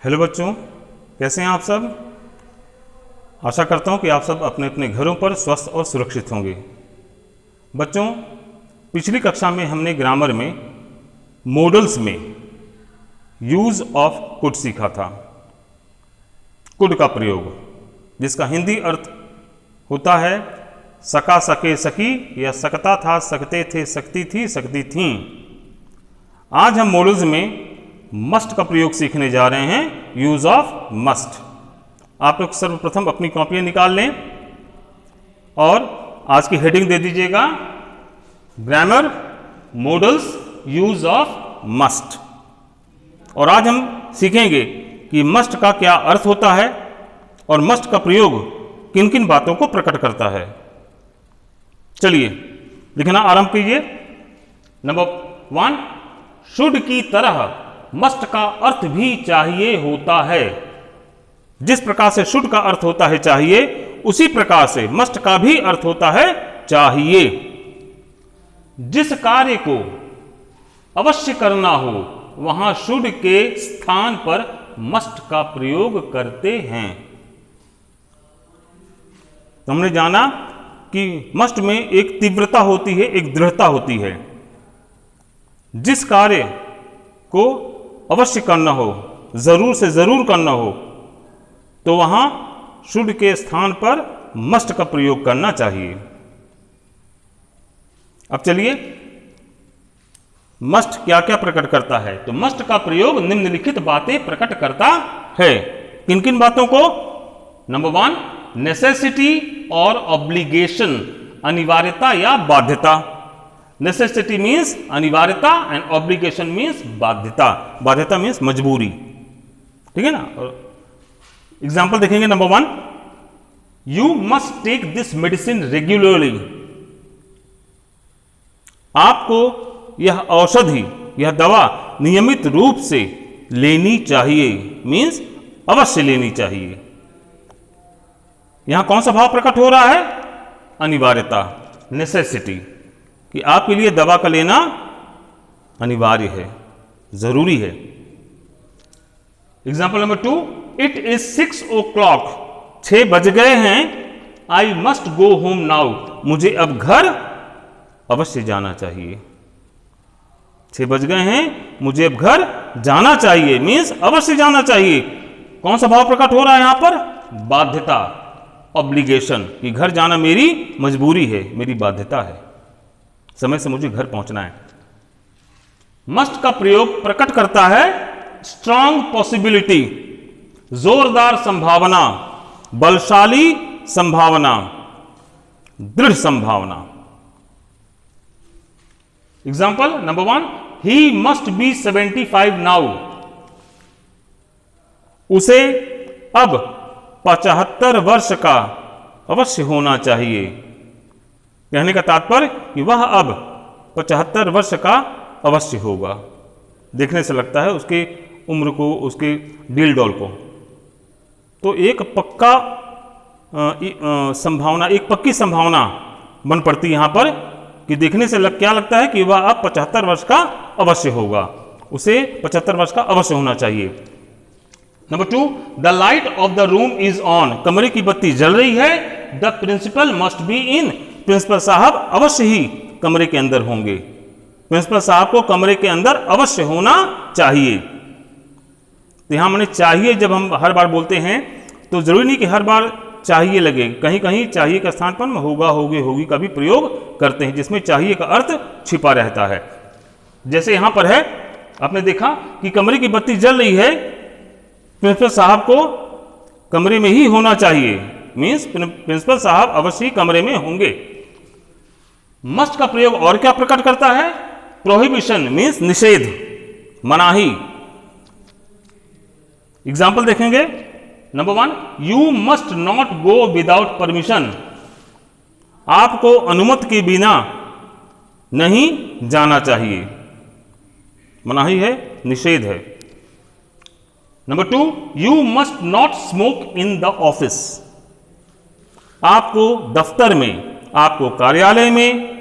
Hello बच्चों, कैसे हैं आप सब। आशा करता हूं कि आप सब अपने अपने घरों पर स्वस्थ और सुरक्षित होंगे। बच्चों, पिछली कक्षा में हमने ग्रामर में मॉडल्स में यूज ऑफ कुड सीखा था। कुड का प्रयोग, जिसका हिंदी अर्थ होता है सका, सके, सकी, या सकता था, सकते थे, सकती थी, सकती थीं। आज हम मॉडल्स में मस्ट का प्रयोग सीखने जा रहे हैं, यूज ऑफ मस्ट। आप लोग सर्वप्रथम अपनी कॉपियां निकाल लें और आज की हेडिंग दे दीजिएगा, grammar models use of must. और आज हम सीखेंगे कि मस्ट का क्या अर्थ होता है और मस्ट का प्रयोग किन किन बातों को प्रकट करता है। चलिए लिखना आरंभ कीजिए। नंबर 1, शुड की तरह मस्ट का अर्थ भी चाहिए होता है। जिस प्रकार से शुड का अर्थ होता है चाहिए, उसी प्रकार से मस्ट का भी अर्थ होता है चाहिए। जिस कार्य को अवश्य करना हो वहां शुड के स्थान पर मस्ट का प्रयोग करते हैं। तो हमने जाना कि मस्ट में एक तीव्रता होती है, एक दृढ़ता होती है। जिस कार्य को अवश्य करना हो, जरूर से जरूर करना हो, तो वहां शुड के स्थान पर मस्ट का प्रयोग करना चाहिए। अब चलिए, मस्ट क्या क्या प्रकट करता है। तो मस्ट का प्रयोग निम्नलिखित बातें प्रकट करता है। किन किन बातों को? नंबर 1, नेसेसिटी और ऑब्लिगेशन, अनिवार्यता या बाध्यता। नेसेसिटी मीन्स अनिवार्यता एंड ऑब्लिगेशन मीन्स बाध्यता। बाध्यता मीन्स मजबूरी, ठीक है ना। एग्जाम्पल देखेंगे। Number 1, you must take this medicine regularly. आपको यह औषधि, यह दवा नियमित रूप से लेनी चाहिए, मीन्स अवश्य लेनी चाहिए। यहां कौन सा भाव प्रकट हो रहा है? अनिवार्यता, नेसेसिटी, कि आपके लिए दवा का लेना अनिवार्य है, जरूरी है। Example number 2, it is 6 o'clock, 6 बज गए हैं। I must go home now, मुझे अब घर अवश्य जाना चाहिए। 6 बज गए हैं, मुझे अब घर जाना चाहिए, मीन्स अवश्य जाना चाहिए। कौन सा भाव प्रकट हो रहा है यहां पर? बाध्यता, ऑब्लिगेशन, कि घर जाना मेरी मजबूरी है, मेरी बाध्यता है, समय से मुझे घर पहुंचना है। मस्ट का प्रयोग प्रकट करता है स्ट्रांग पॉसिबिलिटी, जोरदार संभावना, बलशाली संभावना, दृढ़ संभावना। Example number 1, he must be 75 now, उसे अब 75 वर्ष का अवश्य होना चाहिए। कहने का तात्पर्य कि वह अब 75 वर्ष का अवश्य होगा। देखने से लगता है उसकी उम्र को, उसके डील डॉल को। तो एक पक्का संभावना, एक पक्की संभावना बन पड़ती यहां पर कि देखने से क्या लगता है कि वह अब 75 वर्ष का अवश्य होगा, उसे 75 वर्ष का अवश्य होना चाहिए। Number 2, the light of the room is on, कमरे की बत्ती जल रही है। The principal must be in, principal साहब अवश्य ही कमरे के अंदर होंगे। प्रिंसिपल साहब को कमरे के अंदर अवश्य होना चाहिए। तो यहां मैंने चाहिए, जब हम हर बार बोलते हैं तो जरूरी नहीं कि हर बार चाहिए लगे, कहीं कहीं चाहिए के स्थान पर हम होगा, होगे, होगी का भी प्रयोग करते हैं, जिसमें चाहिए का अर्थ छिपा रहता है। जैसे यहां पर है, आपने देखा कि कमरे की बत्ती जल रही है, प्रिंसिपल साहब को कमरे में ही होना चाहिए, मीन्स प्रिंसिपल साहब अवश्य ही कमरे में होंगे। मस्ट का प्रयोग और क्या प्रकट करता है? प्रोहिबिशन मीन्स निषेध, मनाही। एग्जाम्पल देखेंगे। Number 1, you must not go without permission, आपको अनुमति के बिना नहीं जाना चाहिए। मनाही है, निषेध है। Number 2, you must not smoke in the office, आपको दफ्तर में, आपको कार्यालय में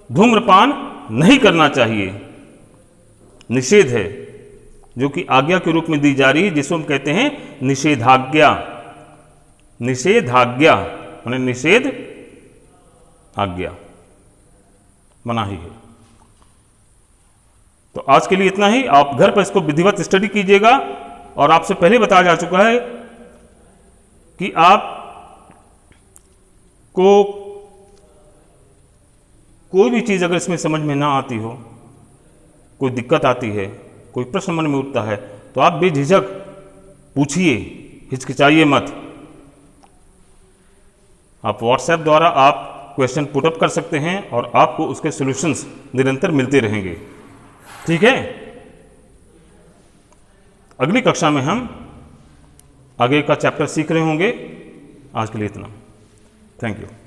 धूम्रपान नहीं करना चाहिए, निषेध है। जो कि आज्ञा के रूप में दी जा रही है, जिसको हम कहते हैं निषेधाज्ञा। निषेधाज्ञा माने निषेध आज्ञा, मनाही है। तो आज के लिए इतना ही। आप घर पर इसको विधिवत स्टडी कीजिएगा। और आपसे पहले बताया जा चुका है कि आप को कोई भी चीज़ अगर इसमें समझ में ना आती हो, कोई दिक्कत आती है, कोई प्रश्न मन में उठता है, तो आप बेझिझक पूछिए, हिचकिचाइए मत। आप व्हाट्सएप द्वारा आप क्वेश्चन पुटअप कर सकते हैं और आपको उसके सॉल्यूशंस निरंतर मिलते रहेंगे। ठीक है। अगली कक्षा में हम आगे का चैप्टर सीख रहे होंगे। आज के लिए इतना। Thank you.